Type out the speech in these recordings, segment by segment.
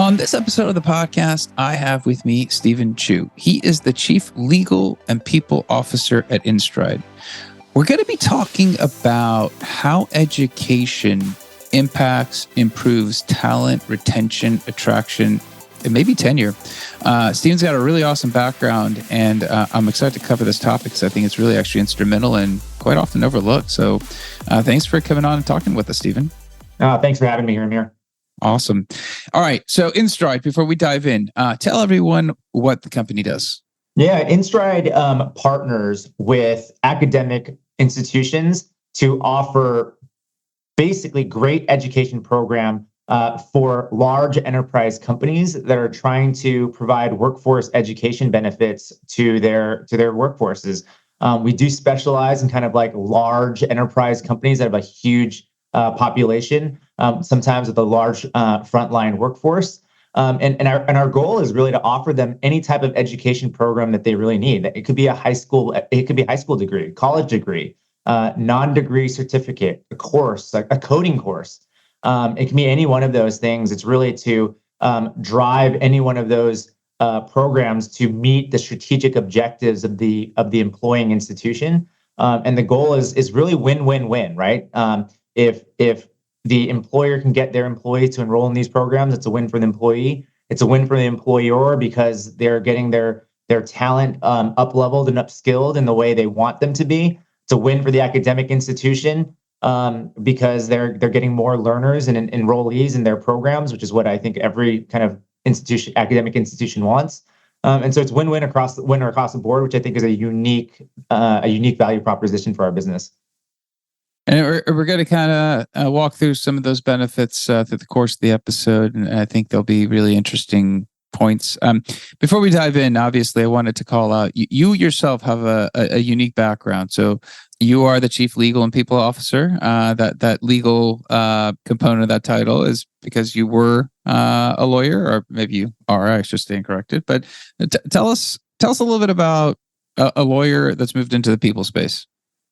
On this episode of the podcast, I have with me Stephen Chu. He is the Chief Legal and People Officer at InStride. We're going to be talking about how education impacts, improves talent, retention, attraction, and maybe tenure. Stephen's got a really awesome background, and I'm excited to cover this topic because I think it's really actually instrumental and quite often overlooked. So thanks for coming on and talking with us, Stephen. Thanks for having me here, Amir. Awesome. All right. So InStride, before we dive in, tell everyone what the company does. Yeah, InStride partners with academic institutions to offer basically great education program for large enterprise companies that are trying to provide workforce education benefits to their workforces. We do specialize in kind of like large enterprise companies that have a huge population, sometimes with a large frontline workforce. And our goal is really to offer them any type of education program that they really need. It could be a high school degree, college degree, non-degree certificate, a course, like a coding course. It can be any one of those things. It's really to drive any one of those programs to meet the strategic objectives of the employing institution. And the goal is really win-win-win, right? If the employer can get their employees to enroll in these programs, it's a win for the employee. It's a win for the employer because they're getting their talent up-leveled and upskilled in the way they want them to be. It's a win for the academic institution because they're getting more learners and enrollees in their programs, which is what I think every kind of academic institution wants. And so it's win-win across the board, which I think is a unique value proposition for our business. And we're going to kind of walk through some of those benefits through the course of the episode, and I think there'll be really interesting points. Before we dive in, obviously, I wanted to call out, you yourself have a unique background. So you are the Chief Legal and People Officer. That legal component of that title is because you were a lawyer, or maybe you are, I should stand corrected. But tell us a little bit about a lawyer that's moved into the people space.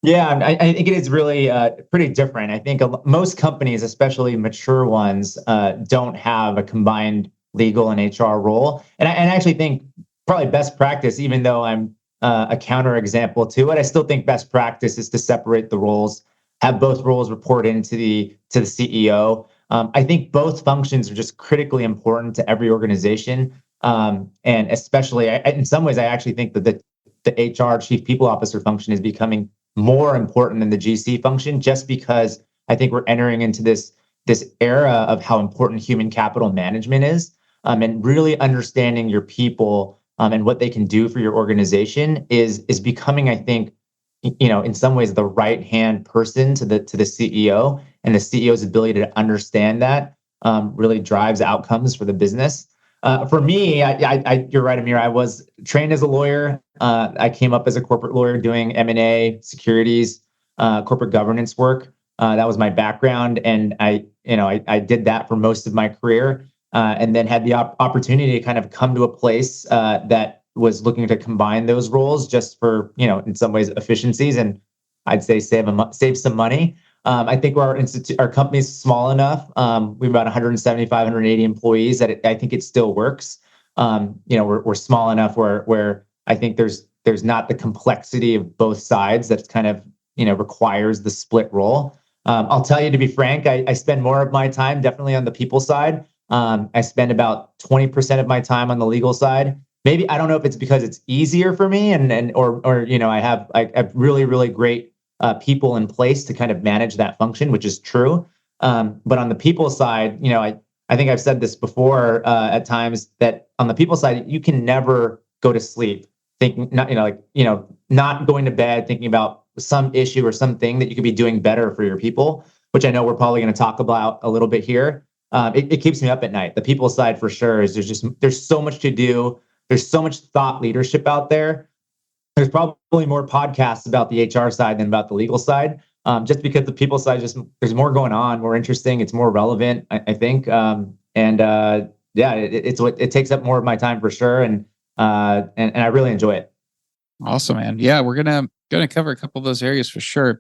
Yeah, I think it is really pretty different. I think most companies, especially mature ones, don't have a combined legal and HR role. And I actually think probably best practice, even though I'm a counterexample to it, I still think best practice is to separate the roles, have both roles report into the CEO. I think both functions are just critically important to every organization. And especially, in some ways, I actually think that the HR Chief People Officer function is becoming more important than the GC function, just because I think we're entering into this era of how important human capital management is, and really understanding your people and what they can do for your organization is becoming, I think, in some ways, the right hand person to the CEO, and the CEO's ability to understand that really drives outcomes for the business. For me, you're right, Amir. I was trained as a lawyer. I came up as a corporate lawyer doing M&A, securities, corporate governance work. That was my background, and I did that for most of my career, and then had the opportunity to kind of come to a place that was looking to combine those roles just for in some ways efficiencies, and I'd say save some money. I think our company is small enough. We have about 175, 180 employees that I think it still works. We're small enough where I think there's not the complexity of both sides that kind of requires the split role. I'll tell you, to be frank, I spend more of my time definitely on the people side. I spend about 20% of my time on the legal side. Maybe, I don't know if it's because it's easier for me or I have really, really great people in place to kind of manage that function, which is true. But on the people side, I think I've said this before at times, that on the people side, you can never go to sleep thinking, not going to bed thinking about some issue or something that you could be doing better for your people, which I know we're probably going to talk about a little bit here. It keeps me up at night. The people side for sure is there's so much to do. There's so much thought leadership out there. There's probably more podcasts about the HR side than about the legal side, just because the people side, there's more going on, more interesting. It's more relevant, I think. It takes up more of my time for sure. And I really enjoy it. Awesome, man. Yeah, we're gonna cover a couple of those areas for sure.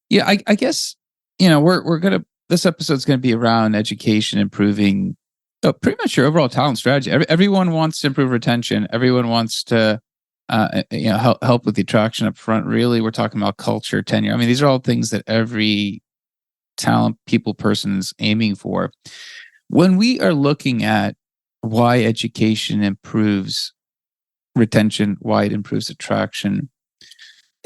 Yeah, I guess we're gonna. This episode's gonna be around education, improving So pretty much your overall talent strategy. Everyone wants to improve retention. Everyone wants to, help with the attraction up front. Really, we're talking about culture, tenure. I mean, these are all things that every talent people person is aiming for. When we are looking at why education improves retention, why it improves attraction,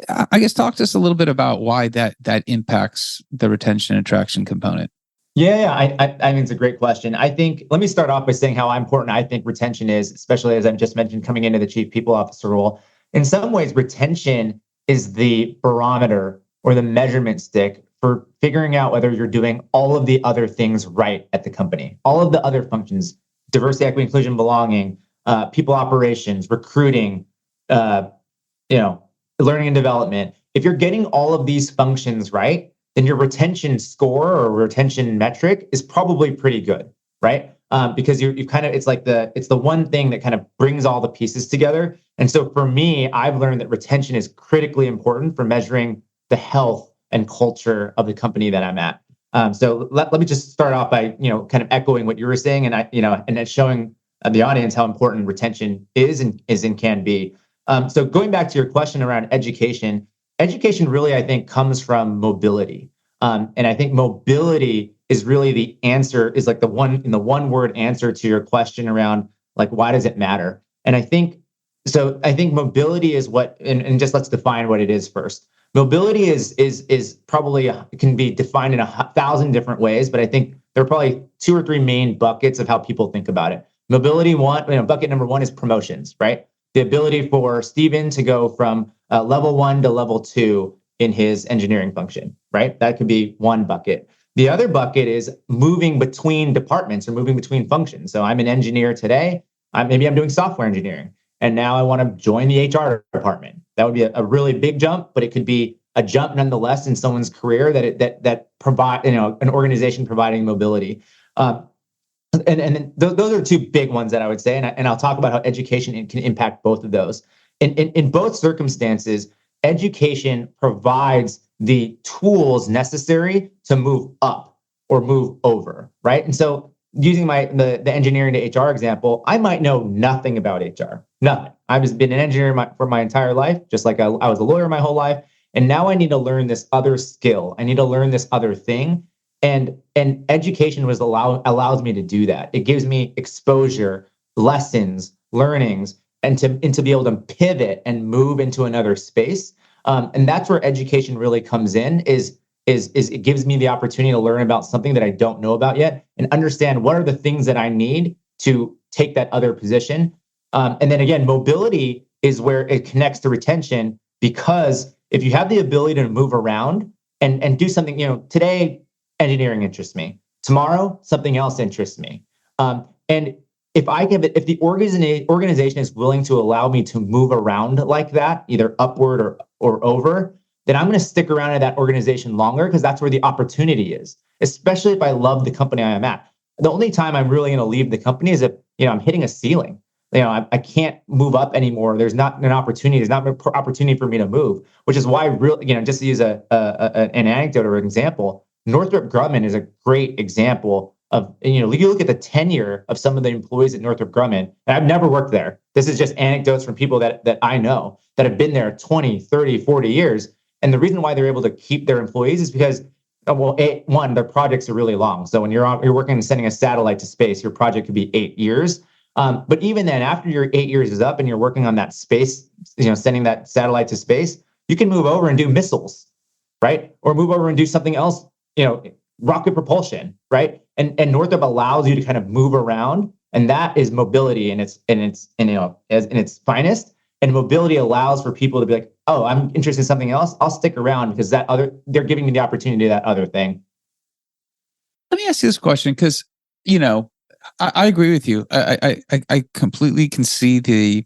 I guess talk to us a little bit about why that impacts the retention and attraction component. Yeah, I think it's a great question. I think let me start off by saying how important I think retention is, especially as I've just mentioned, coming into the chief people officer role. In some ways, retention is the barometer or the measurement stick for figuring out whether you're doing all of the other things right at the company, all of the other functions, diversity, equity, inclusion, belonging, people operations, recruiting, uh, learning and development. If you're getting all of these functions right, then your retention score or retention metric is probably pretty good, right? Because you kind of it's the one thing that kind of brings all the pieces together. And so for me, I've learned that retention is critically important for measuring the health and culture of the company that I'm at. So let me just start off by kind of echoing what you were saying, and and showing the audience how important retention is and can be. So going back to your question around education, education really, I think, comes from mobility. And I think mobility is really the answer, is like the one word answer to your question around like, why does it matter? And I think mobility is what, and just let's define what it is first. Mobility is probably can be defined in 1,000 different ways, but I think there are probably 2 or 3 main buckets of how people think about it. Mobility bucket number one is promotions, right? The ability for Stephen to go from level 1 to level 2 in his engineering function, right? That could be one bucket. The other bucket is moving between departments or moving between functions. So I'm an engineer today. Maybe I'm doing software engineering, and now I want to join the HR department. That would be a really big jump, but it could be a jump nonetheless in someone's career that provide an organization providing mobility. And those are 2 big ones that I would say, and I'll talk about how education can impact both of those. In both circumstances, education provides the tools necessary to move up or move over, right? And so using the engineering to HR example, I might know nothing about HR, nothing. I've just been an engineer for my entire life, just like I was a lawyer my whole life. And now I need to learn this other skill. I need to learn this other thing. And education allows me to do that. It gives me exposure, lessons, learnings, and to be able to pivot and move into another space. And that's where education really comes in, is it gives me the opportunity to learn about something that I don't know about yet and understand what are the things that I need to take that other position. And then again, mobility is where it connects to retention, because if you have the ability to move around and do something, today engineering interests me. Tomorrow, something else interests me. And if the organization is willing to allow me to move around like that, either upward or over, then I'm going to stick around at that organization longer, because that's where the opportunity is, especially if I love the company I am at. The only time I'm really going to leave the company is if, I'm hitting a ceiling. I can't move up anymore. There's not an opportunity. There's not an opportunity for me to move, which is why really, just to use an anecdote or an example, Northrop Grumman is a great example of, you look at the tenure of some of the employees at Northrop Grumman, and I've never worked there. This is just anecdotes from people that I know that have been there 20, 30, 40 years. And the reason why they're able to keep their employees is because, one, their projects are really long. So when you're working and sending a satellite to space, your project could be 8 years. But even then, after your 8 years is up and you're working on that space, sending that satellite to space, you can move over and do missiles, right? Or move over and do something else, rocket propulsion, right? And Northrop allows you to kind of move around, and that is mobility in its finest. And mobility allows for people to be like, oh, I'm interested in something else. I'll stick around because they're giving me the opportunity to do that other thing. Let me ask you this question, because I agree with you. I completely can see the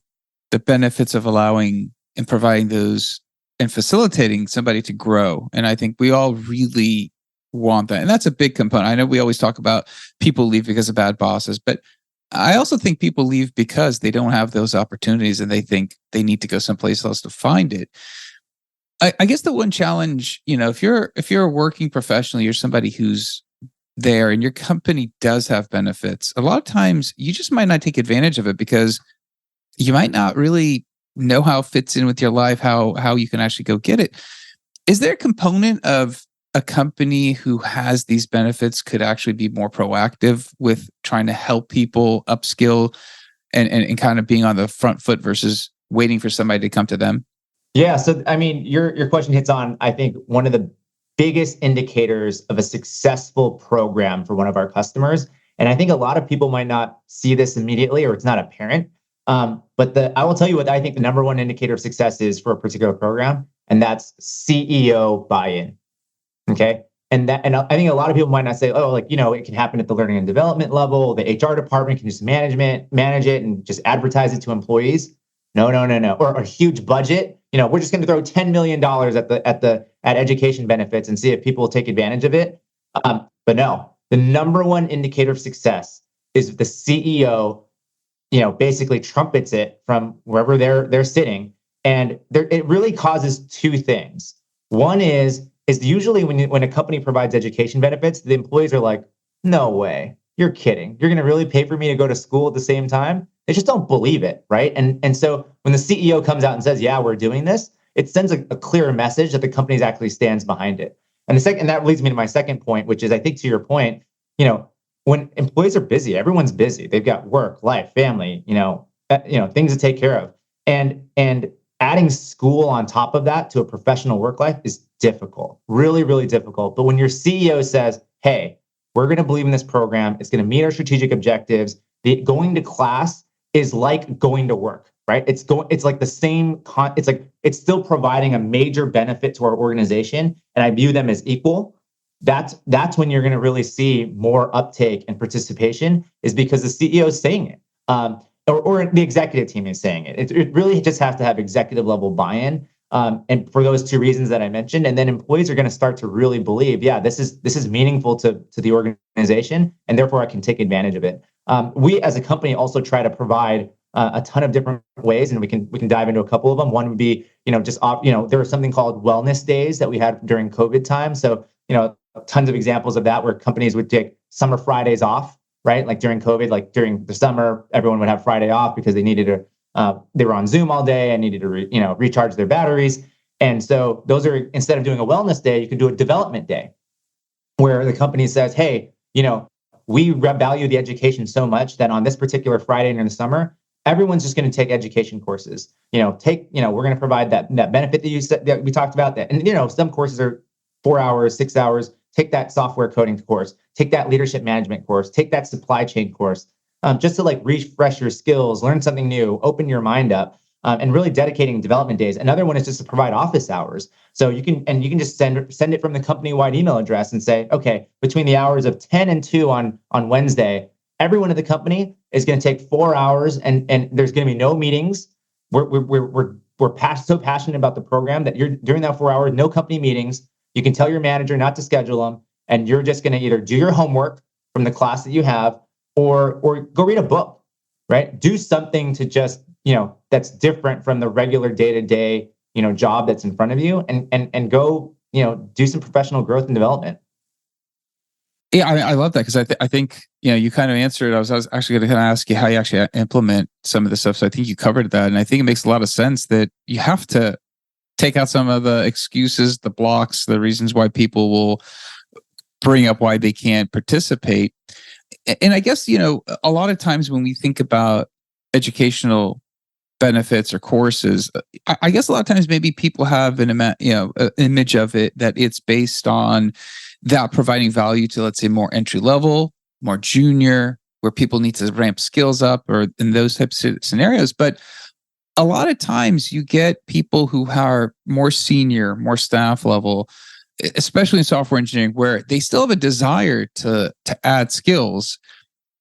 benefits of allowing and providing those and facilitating somebody to grow. And I think we all really want that. And that's a big component. I know we always talk about people leave because of bad bosses, but I also think people leave because they don't have those opportunities and they think they need to go someplace else to find it. I guess the one challenge, if you're a working professional, you're somebody who's there and your company does have benefits, a lot of times you just might not take advantage of it because you might not really know how it fits in with your life, how you can actually go get it. Is there a component of a company who has these benefits could actually be more proactive with trying to help people upskill and kind of being on the front foot versus waiting for somebody to come to them? Yeah. So, I mean, your question hits on, I think, one of the biggest indicators of a successful program for one of our customers. And I think a lot of people might not see this immediately, or it's not apparent. But I will tell you what I think the number one indicator of success is for a particular program, and that's CEO buy-in. Okay. And I think a lot of people might not say, oh, like, it can happen at the learning and development level. The HR department can just manage it and just advertise it to employees. No, no, no, no. Or a huge budget. We're just going to throw $10 million at education benefits and see if people will take advantage of it. But no, the number one indicator of success is the CEO, basically trumpets it from wherever they're sitting. And it really causes two things. One is usually when a company provides education benefits, the employees are like, no way, you're kidding. You're going to really pay for me to go to school at the same time? They just don't believe it, right? And so when the CEO comes out and says, yeah, we're doing this, it sends a clear message that the company actually stands behind it. And that leads me to my second point, which is, I think, to your point, when employees are busy, everyone's busy. They've got work, life, family, things to take care of. And adding school on top of that to a professional work life is difficult, really, really difficult. But when your CEO says, hey, we're going to believe in this program, it's going to meet our strategic objectives, going to class is like going to work, right? It's like the same, it's still providing a major benefit to our organization. And I view them as equal. That's when you're going to really see more uptake and participation, is because the CEO is saying it. Or the executive team is saying it. It really just has to have executive level buy-in. And for those two reasons that I mentioned, and then employees are going to start to really believe, yeah, this is meaningful to the organization, and therefore I can take advantage of it. We as a company also try to provide a ton of different ways, and we can dive into a couple of them. One would be, there was something called wellness days that we had during COVID time. So, tons of examples of that where companies would take summer Fridays off, right? Like during COVID, like during the summer, everyone would have Friday off because they needed to, they were on Zoom all day and needed to, recharge their batteries. And so those are, instead of doing a wellness day, you could do a development day where the company says, hey, we value the education so much that on this particular Friday in the summer, everyone's just going to take education courses. We're going to provide that benefit that we talked about. That, and some courses are 4 hours, 6 hours. Take that software coding course. Take that leadership management course. Take that supply chain course. Just to refresh your skills, learn something new, open your mind up, and really dedicating development days. Another one is just to provide office hours. So you can just send it from the company-wide email address and say, okay, between the hours of 10 and 2 on Wednesday, everyone at the company is going to take 4 hours, and there's going to be no meetings. We're so passionate about the program that you're during that 4 hours, no company meetings. You can tell your manager not to schedule them, and you're just going to either do your homework from the class that you have, or go read a book, right? Do something to just, that's different from the regular day-to-day, job that's in front of you, and go, do some professional growth and development. Yeah, I love that, because I think you kind of answered. I was actually going to kind of ask you how you actually implement some of the stuff. So I think you covered that, and I think it makes a lot of sense that you have to take out some of the excuses, the blocks, the reasons why people will bring up why they can't participate. And I guess, a lot of times when we think about educational benefits or courses, I guess a lot of times maybe people have an image of it that it's based on that providing value to, let's say, more entry level, more junior, where people need to ramp skills up, or in those types of scenarios. But a lot of times you get people who are more senior, more staff level, especially in software engineering, where they still have a desire to add skills.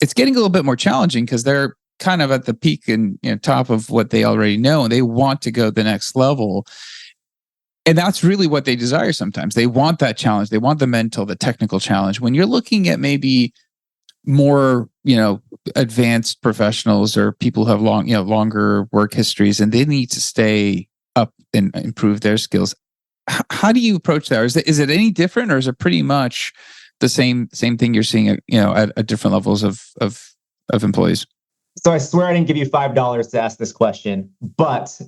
It's getting a little bit more challenging because they're kind of at the peak and top of what they already know, and they want to go the next level. And that's really what they desire sometimes. They want that challenge. They want the technical challenge. When you're looking at maybe more, advanced professionals or people who have longer work histories, and they need to stay up and improve their skills, how do you approach that? Or is it any different, or is it pretty much the same thing you're seeing at different levels of employees? So I swear I didn't give you $5 to ask this question, but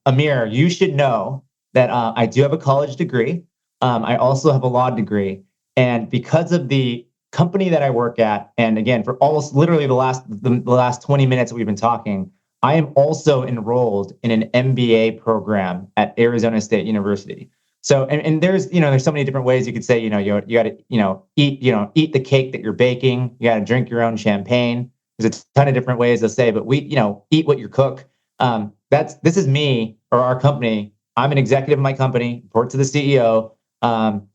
Amir, you should know that I do have a college degree. I also have a law degree, and because of the company that I work at, and again, for almost literally the last 20 minutes that we've been talking, I am also enrolled in an MBA program at Arizona State University. So, and there's so many different ways you could say, you got to, eat the cake that you're baking. You got to drink your own champagne. There's a ton of different ways to say, but eat what you cook. This is me or our company. I'm an executive in my company, report to the CEO,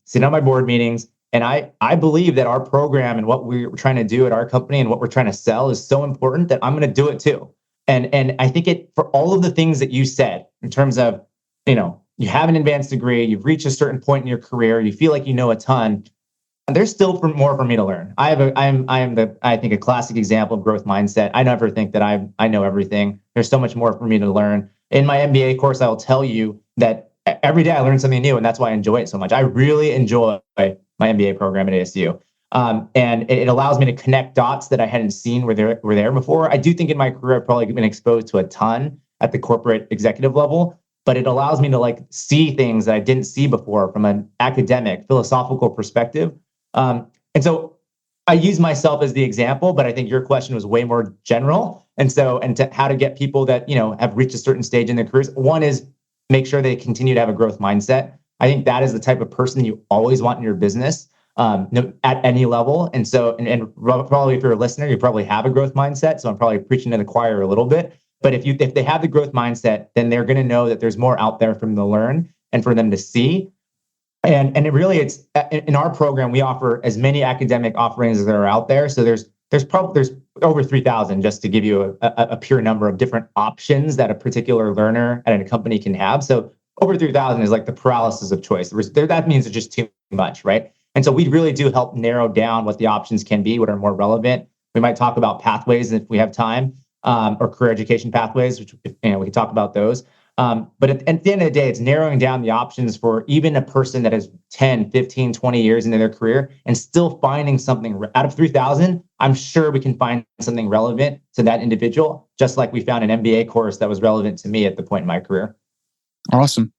sit on my board meetings. And I believe that our program and what we're trying to do at our company and what we're trying to sell is so important that I'm going to do it too. And I think for all of the things that you said in terms of, you have an advanced degree, you've reached a certain point in your career, you feel like you know a ton. There's still more for me to learn. I am I think a classic example of growth mindset. I never think that I know everything. There's so much more for me to learn. In my MBA course, I will tell you that every day I learn something new, and that's why I enjoy it so much. I really enjoy my MBA program at ASU. And it allows me to connect dots that I hadn't seen were there before. I do think in my career, I've probably been exposed to a ton at the corporate executive level, but it allows me to see things that I didn't see before from an academic, philosophical perspective. And so I use myself as the example, but I think your question was way more general. And to how to get people that, have reached a certain stage in their careers. One is make sure they continue to have a growth mindset. I think that is the type of person you always want in your business, at any level. And probably if you're a listener, you probably have a growth mindset. So I'm probably preaching to the choir a little bit. But if they have the growth mindset, then they're going to know that there's more out there for them to learn and for them to see. And it's in our program, we offer as many academic offerings as there are out there. So there's over 3,000, just to give you a pure number of different options that a particular learner at a company can have. So over 3,000 is like the paralysis of choice. That means it's just too much, right? And so we really do help narrow down what the options can be, what are more relevant. We might talk about pathways if we have time, or career education pathways, which we can talk about those. But at the end of the day, it's narrowing down the options for even a person that is 10, 15, 20 years into their career and still finding something out of 3,000. I'm sure we can find something relevant to that individual, just like we found an MBA course that was relevant to me at the point in my career. Awesome.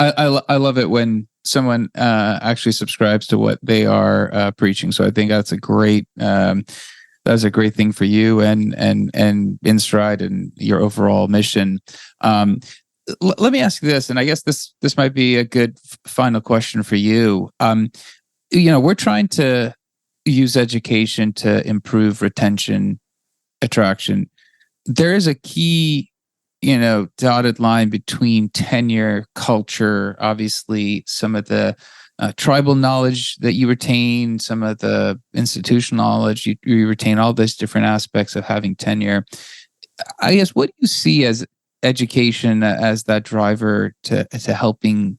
I love it when someone actually subscribes to what they are preaching. So I think that's a great thing for you and InStride and your overall mission. Let me ask you this, and I guess this might be a good final question for you. We're trying to use education to improve retention, attraction. There is a key, dotted line between tenure, culture, obviously some of the tribal knowledge that you retain, some of the institutional knowledge, you retain all those different aspects of having tenure. I guess, what do you see as education as that driver to helping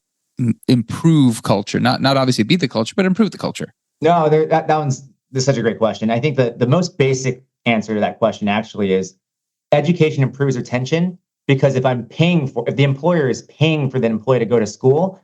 improve culture? Not obviously be the culture, but improve the culture. No, that one's such a great question. I think the most basic answer to that question actually is education improves retention, because if the employer is paying for the employee to go to school,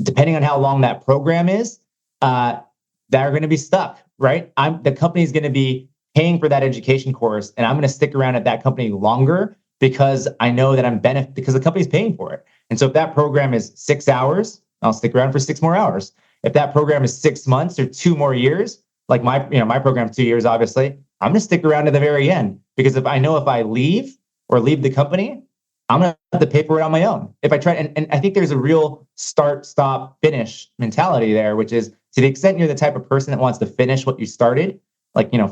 depending on how long that program is, they're going to be stuck, right? The company is going to be paying for that education course, and I'm going to stick around at that company longer because I know that because the company's paying for it. And so if that program is 6 hours, I'll stick around for 6 more hours. If that program is 6 months or 2 more years, like my program's 2 years, obviously, I'm going to stick around to the very end, because if I leave the company, I'm going to have to pay for it on my own. If I try, and I think there's a real start, stop, finish mentality there, which is, to the extent you're the type of person that wants to finish what you started,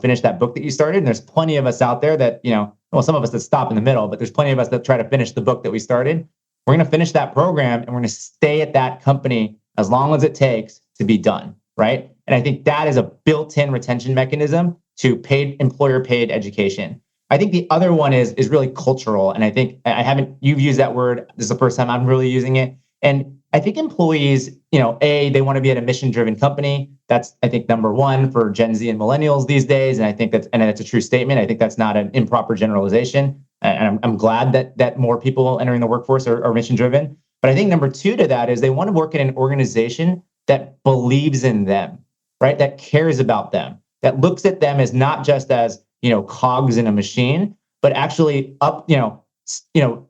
finish that book that you started. And there's plenty of us out there that, some of us that stop in the middle, but there's plenty of us that try to finish the book that we started. We're going to finish that program and we're going to stay at that company as long as it takes to be done, right? And I think that is a built-in retention mechanism to employer paid education. I think the other one is really cultural. And I think you've used that word. This is the first time I'm really using it. And I think employees, they want to be at a mission-driven company. That's, I think, number one for Gen Z and millennials these days. And I think that's a true statement. I think that's not an improper generalization. And I'm glad that more people entering the workforce are mission-driven. But I think number two to that is they want to work in an organization that believes in them. right? That cares about them, that looks at them as not just as, cogs in a machine, but actually I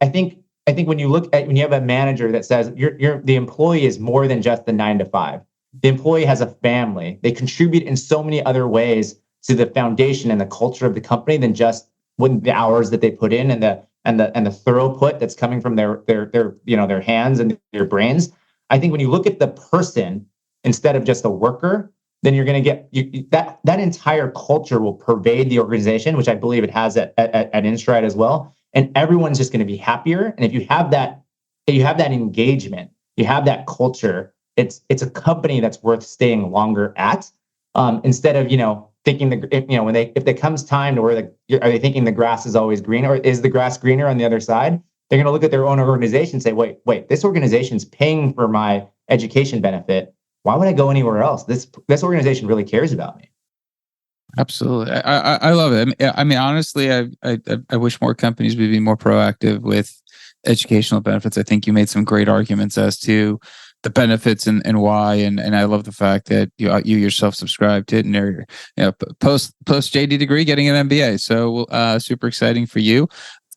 think when you have a manager that says the employee is more than just the 9 to 5. The employee has a family. They contribute in so many other ways to the foundation and the culture of the company than just when the hours that they put in and the throughput that's coming from their hands and their brains. I think when you look at the person instead of just a worker, then you're going to get that entire culture will pervade the organization, which I believe it has at InStride as well. And everyone's just going to be happier. And if you have that engagement, you have that culture, it's a company that's worth staying longer at. Instead of thinking if there comes time to where are they thinking the grass is always greener, or is the grass greener on the other side? They're going to look at their own organization and say, wait, this organization's paying for my education benefit. Why would I go anywhere else? This organization really cares about me. Absolutely. I love it. I mean, honestly, I wish more companies would be more proactive with educational benefits. I think you made some great arguments as to the benefits and why. And I love the fact that you yourself subscribe to it and you're post JD degree, getting an MBA. So super exciting for you.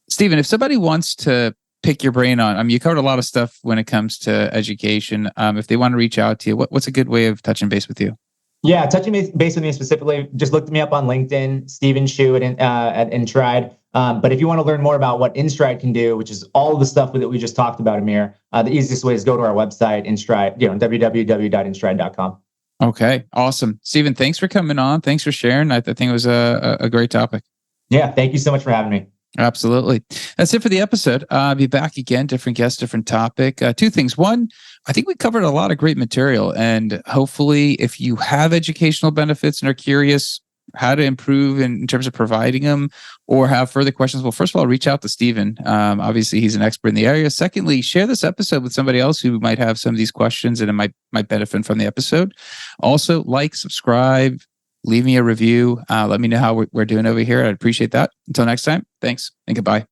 Stephen, if somebody wants to pick your brain on, you covered a lot of stuff when it comes to education. If they want to reach out to you, what's a good way of touching base with you? Yeah, touching base with me specifically, just look me up on LinkedIn, Stephen Chu at InStride. But if you want to learn more about what InStride can do, which is all of the stuff that we just talked about, Amir, the easiest way is go to our website, InStride, www.instride.com. Okay, awesome. Stephen, thanks for coming on. Thanks for sharing. I think it was a great topic. Yeah, thank you so much for having me. Absolutely. That's it for the episode. I'll be back again, different guest, different topic. Two things. One, I think we covered a lot of great material, and hopefully if you have educational benefits and are curious how to improve in terms of providing them or have further questions, well, first of all, reach out to Stephen. Obviously, he's an expert in the area. Secondly, share this episode with somebody else who might have some of these questions and it might benefit from the episode. Also, like, subscribe, leave me a review. Let me know how we're doing over here. I'd appreciate that. Until next time, thanks and goodbye.